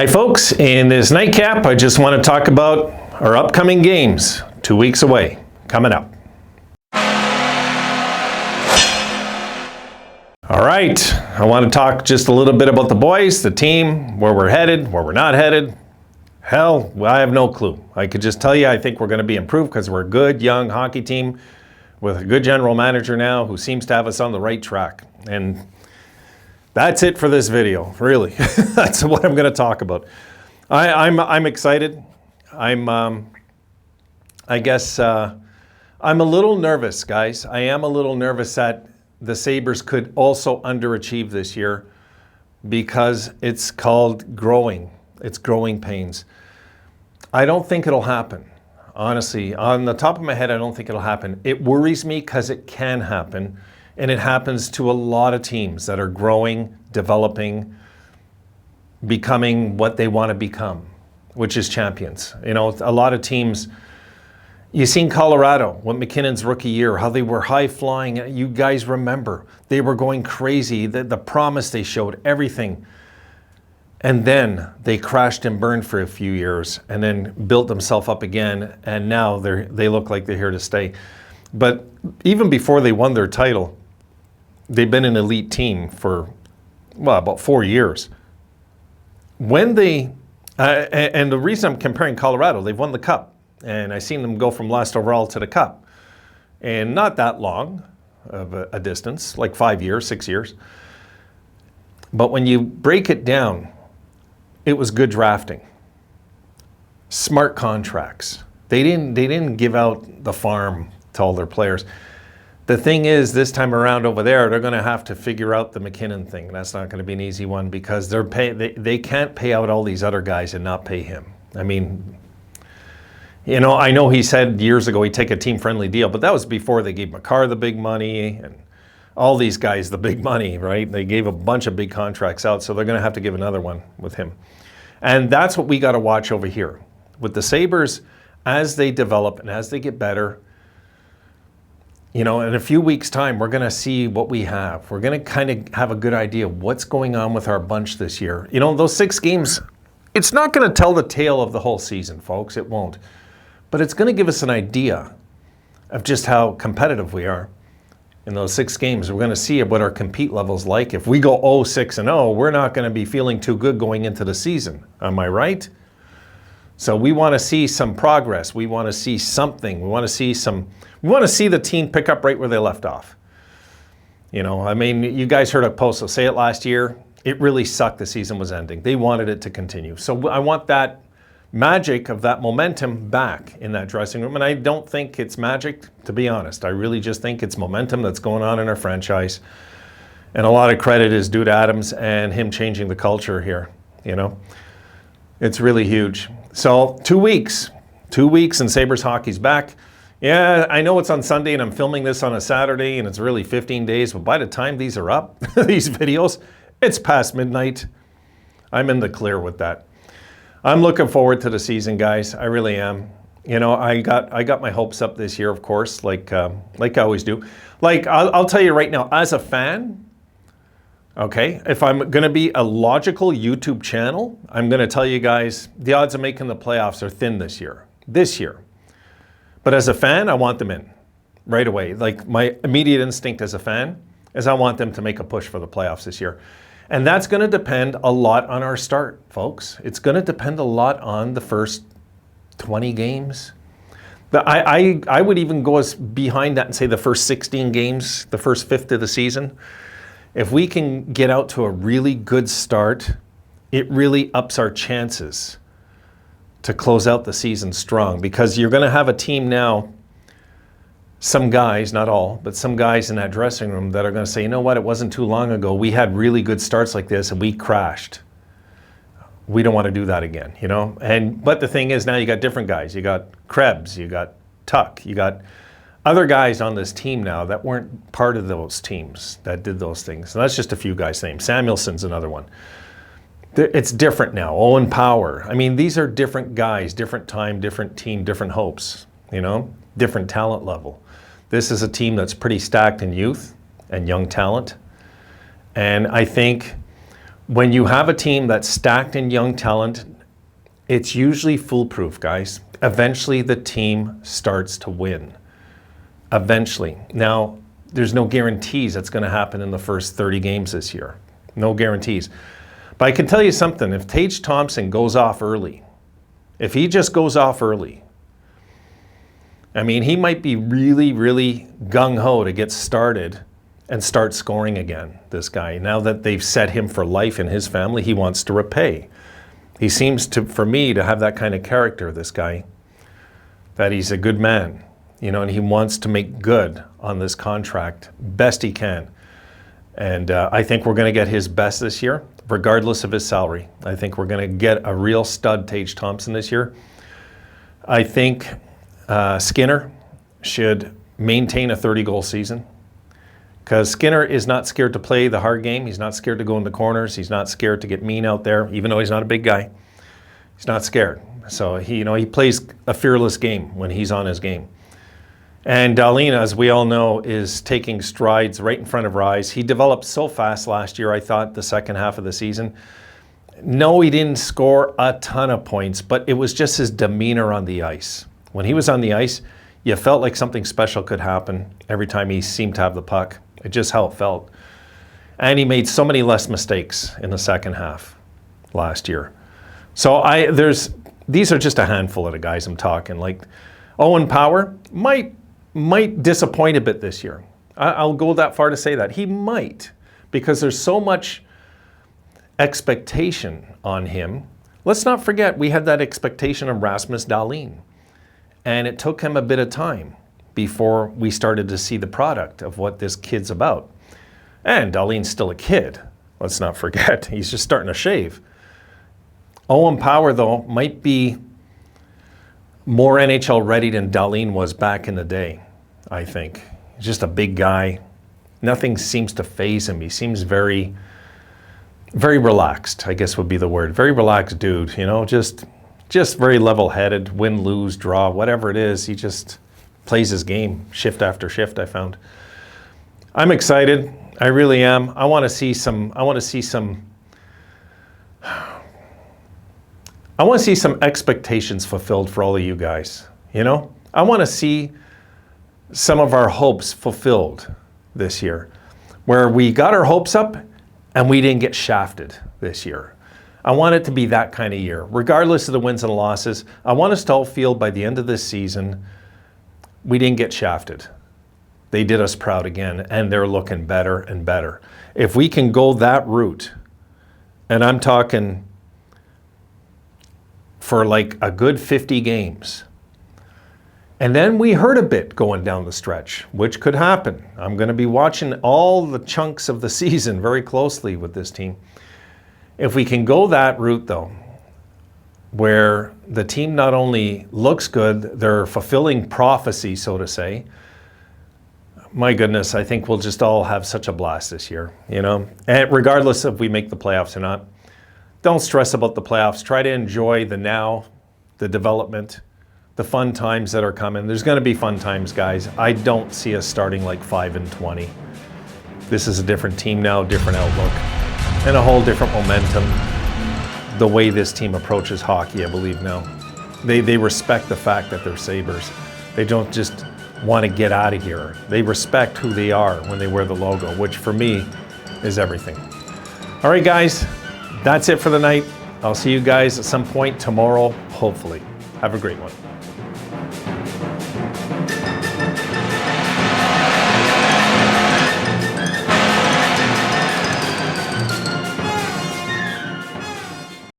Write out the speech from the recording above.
Hi folks, in this nightcap I just want to talk about our upcoming games, 2 weeks away, coming up. All right, I want to talk just a little bit about the boys, the team, where we're headed, where we're not headed. Hell, I have no clue. I could just tell you I think we're going to be improved because we're a good young hockey team with a good general manager now who seems to have us on the right track. And that's it for this video, really. That's what I'm going to talk about. I'm excited. I guess I'm a little nervous, guys. I am a little nervous that the Sabres could also underachieve this year because it's called growing. It's growing pains. I don't think it'll happen. Honestly, on the top of my head, I don't think it'll happen. It worries me because it can happen. And it happens to a lot of teams that are growing, developing, becoming what they want to become, which is champions. You know, a lot of teams, you've seen Colorado, with McKinnon's rookie year, how they were high flying. You guys remember, they were going crazy, the promise they showed, everything. And then they crashed and burned for a few years and then built themselves up again. And now they look like they're here to stay. But even before they won their title, they've been an elite team for, well, about 4 years. When they, and the reason I'm comparing Colorado, they've won the Cup. And I've seen them go from last overall to the Cup. And not that long of a distance, like 5 years, 6 years. But when you break it down, it was good drafting. Smart contracts. They didn't give out the farm to all their players. The thing is, this time around over there, they're going to have to figure out the McKinnon thing. That's not going to be an easy one because they can't pay out all these other guys and not pay him. I mean, you know, I know he said years ago he'd take a team-friendly deal, but that was before they gave McCarr the big money and all these guys the big money, right? They gave a bunch of big contracts out, so they're going to have to give another one with him. And that's what we got to watch over here. With the Sabres, as they develop and as they get better, you know, in a few weeks' time, we're going to see what we have. We're going to kind of have a good idea of what's going on with our bunch this year. You know, those 6 games, it's not going to tell the tale of the whole season, folks. It won't. But it's going to give us an idea of just how competitive we are in those 6 games. We're going to see what our compete level's like. If we go 0-6-0, we're not going to be feeling too good going into the season. Am I right? So we want to see some progress. We want to see something. We want to see the team pick up right where they left off. You know, I mean, you guys heard Poso say it last year. It really sucked the season was ending. They wanted it to continue. So I want that magic of that momentum back in that dressing room. And I don't think it's magic, to be honest. I really just think it's momentum that's going on in our franchise. And a lot of credit is due to Adams and him changing the culture here, you know. It's really huge. So 2 weeks and Sabres hockey's back. Yeah, I know it's on Sunday and I'm filming this on a Saturday and it's really 15 days, but by the time these are up, these videos, it's past midnight. I'm in the clear with that. I'm looking forward to the season, guys. I really am. You know, I got my hopes up this year, of course, like I always do. Like, I'll tell you right now, as a fan, okay, if I'm going to be a logical YouTube channel, I'm going to tell you guys the odds of making the playoffs are thin this year. But as a fan, I want them in right away. Like, my immediate instinct as a fan is I want them to make a push for the playoffs this year. And that's going to depend a lot on our start, folks. It's going to depend a lot on the first 20 games. I would even go as behind that and say the first 16 games, the first fifth of the season. If we can get out to a really good start, it really ups our chances to close out the season strong, because you're going to have a team now, some guys, not all, but some guys in that dressing room that are going to say, you know what, it wasn't too long ago we had really good starts like this and we crashed. We don't want to do that again, you know? But the thing is, now you got different guys. You got Krebs, you got Tuck, you got other guys on this team now that weren't part of those teams that did those things. And that's just a few guys' names. Samuelson's another one. It's different now. Owen Power. I mean, these are different guys, different time, different team, different hopes, you know, different talent level. This is a team that's pretty stacked in youth and young talent. And I think When you have a team that's stacked in young talent, it's usually foolproof, guys. Eventually, the team starts to win. Eventually. Now, there's no guarantees that's going to happen in the first 30 games this year. No guarantees. But I can tell you something. If Tage Thompson goes off early, if he just goes off early, I mean, he might be really, really gung-ho to get started and start scoring again, this guy. Now that they've set him for life in his family, he wants to repay. He seems to, for me, to have that kind of character, this guy, that he's a good man, you know, and he wants to make good on this contract best he can. And I think we're going to get his best this year, regardless of his salary. I think we're going to get a real stud Tage Thompson this year. I think Skinner should maintain a 30-goal season, because Skinner is not scared to play the hard game. He's not scared to go in the corners. He's not scared to get mean out there, even though he's not a big guy. He's not scared. So he plays a fearless game when he's on his game. And Dahlin, as we all know, is taking strides right in front of our eyes. He developed so fast last year, I thought, the second half of the season. No, he didn't score a ton of points, but it was just his demeanor on the ice. When he was on the ice, you felt like something special could happen every time he seemed to have the puck. It's just how it felt. And he made so many less mistakes in the second half last year. So these are just a handful of the guys I'm talking. Like Owen Power might disappoint a bit this year. I'll go that far to say that. He might, because there's so much expectation on him. Let's not forget, we had that expectation of Rasmus Dahlin. And it took him a bit of time before we started to see the product of what this kid's about. And Dahlin's still a kid. Let's not forget. He's just starting to shave. Owen Power, though, might be more NHL ready than Dahlin was back in the day, I think. He's just a big guy. Nothing seems to faze him. He seems very, very relaxed, I guess would be the word. Very relaxed dude, you know, just very level-headed, win, lose, draw, whatever it is. He just plays his game shift after shift, I found. I'm excited. I really am. I want to see some expectations fulfilled for all of you guys, you know? I want to see some of our hopes fulfilled this year, where we got our hopes up and we didn't get shafted this year. I want it to be that kind of year. Regardless of the wins and losses, I want us to all feel by the end of this season, we didn't get shafted. They did us proud again, and they're looking better and better. If we can go that route, and I'm talking for like a good 50 games, and then we hurt a bit going down the stretch, which could happen. I'm going to be watching all the chunks of the season very closely with this team. If we can go that route, though, where the team not only looks good, they're fulfilling prophecy, so to say, my goodness, I think we'll just all have such a blast this year, you know? And regardless if we make the playoffs or not, don't stress about the playoffs. Try to enjoy the now, the development, the fun times that are coming. There's going to be fun times, guys. I don't see us starting like 5-20. This is a different team now, different outlook, and a whole different momentum. The way this team approaches hockey, I believe now. They respect the fact that they're Sabres. They don't just want to get out of here. They respect who they are when they wear the logo, which for me is everything. All right, guys, that's it for the night. I'll see you guys at some point tomorrow, hopefully. Have a great one.